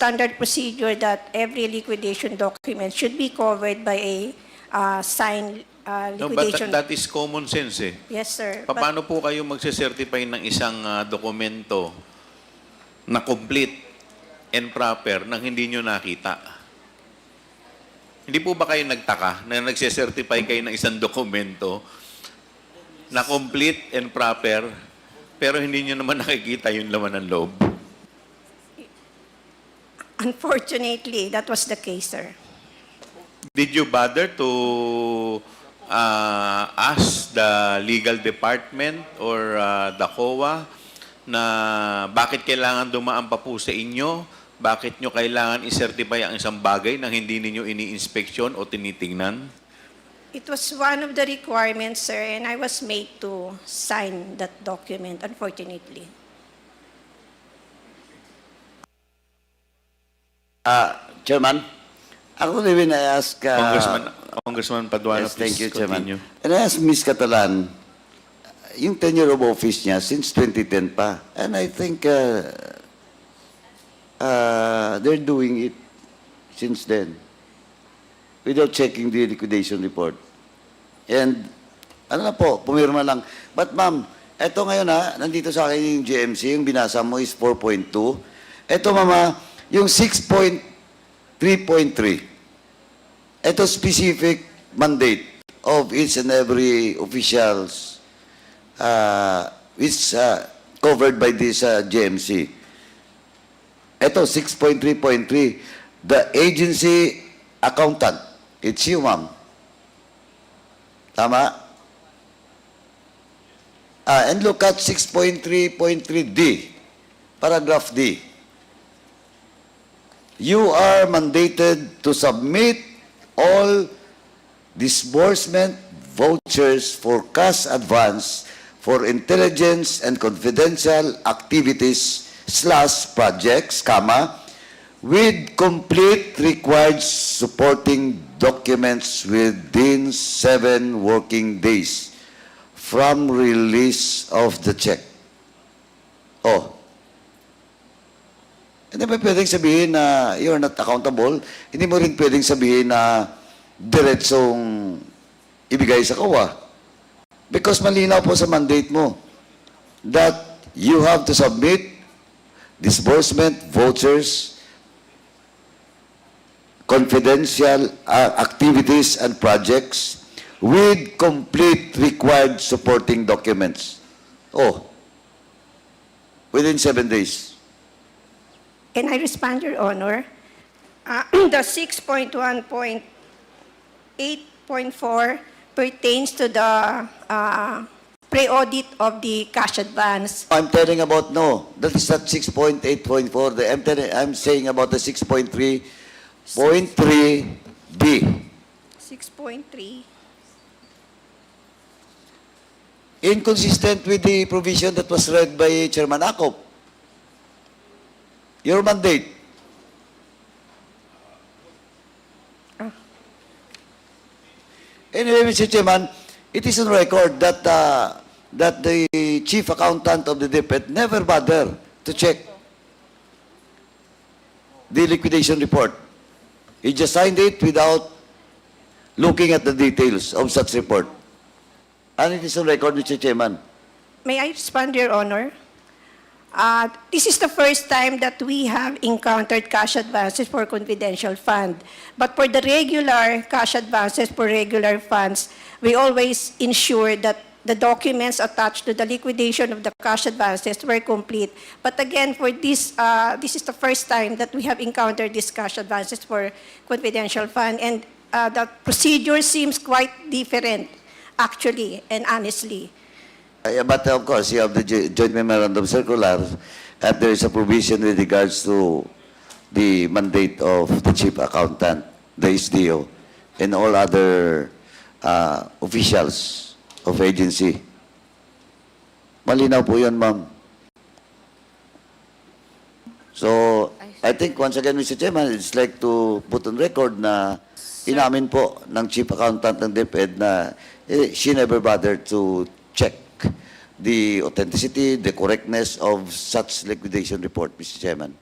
standard procedure that every liquidation document should be covered by a signed No, but liquidation. that is common sense eh. Yes, sir. But Paano po kayo magse-certify ng isang dokumento na complete and proper nang hindi nyo nakita? Hindi po ba kayo nagtaka na nagse-certify kayo ng isang dokumento na complete and proper pero hindi nyo naman nakikita yung laman ng loob? unfortunately, that was the case, sir. Did you bother to ask the legal department or the COA na bakit kailangan dumaan pa po sa inyo? Bakit nyo kailangan i-certify ang isang bagay nang hindi ninyo ini-inspeksyon o tinitingnan? It was one of the requirements, sir, and I was made to sign that document, unfortunately. Chairman, actually when I ask... Congressman Paduano, yes, thank you, please continue. Chairman. And I asked Ms. Catalan, yung tenure of office niya since 2010 pa. And I think they're doing it since then without checking the liquidation report. And ano na po, pumirma lang. But ma'am, eto ngayon nandito sa akin yung GMC, yung binasa mo is 4.2. Eto mama, yung 6.3.3. Eto specific mandate of each and every officials which covered by this GMC. Ito, 6.3.3, the agency accountant. It's you, ma'am. Tama? And look at 6.3.3D, paragraph D. You are mandated to submit all disbursement vouchers for cash advance for intelligence and confidential activities / projects, with complete required supporting documents within 7 working days from release of the check. Oh. Hindi ba pwedeng sabihin na you're not accountable? Hindi mo rin pwedeng sabihin na diretsong ibigay sa COA. Because malinaw po sa mandate mo that you have to submit disbursement vouchers, confidential activities and projects with complete required supporting documents. Oh, within 7 days. Can I respond, Your Honor? The 6.1.8.4 pertains to the pre-audit of the cash advance. I'm telling about, no, that is not 6.8.4. I'm saying about the 6.3.3D. 6.3. Inconsistent with the provision that was read by Chairman Acop. Your mandate. Anyway, Mr. Chairman, it is on record that that the chief accountant of the Deped never bothered to check the liquidation report. He just signed it without looking at the details of such report. And it is on record, Mr. Chairman. May I respond, Your Honor? This is the first time that we have encountered cash advances for confidential fund. But for the regular cash advances for regular funds, we always ensure that the documents attached to the liquidation of the cash advances were complete. But again, for this, this is the first time that we have encountered these cash advances for confidential fund. And the procedure seems quite different, actually and honestly. But of course, you have the joint memorandum circular, and there is a provision with regards to the mandate of the chief accountant, the SDO, and all other officials of agency. Malinaw po yun, ma'am. So, I think once again, Mr. Chairman, it's like to put on record na inamin po ng chief accountant ng Deped na she never bothered to check the authenticity, the correctness of such liquidation report, Mr. Chairman.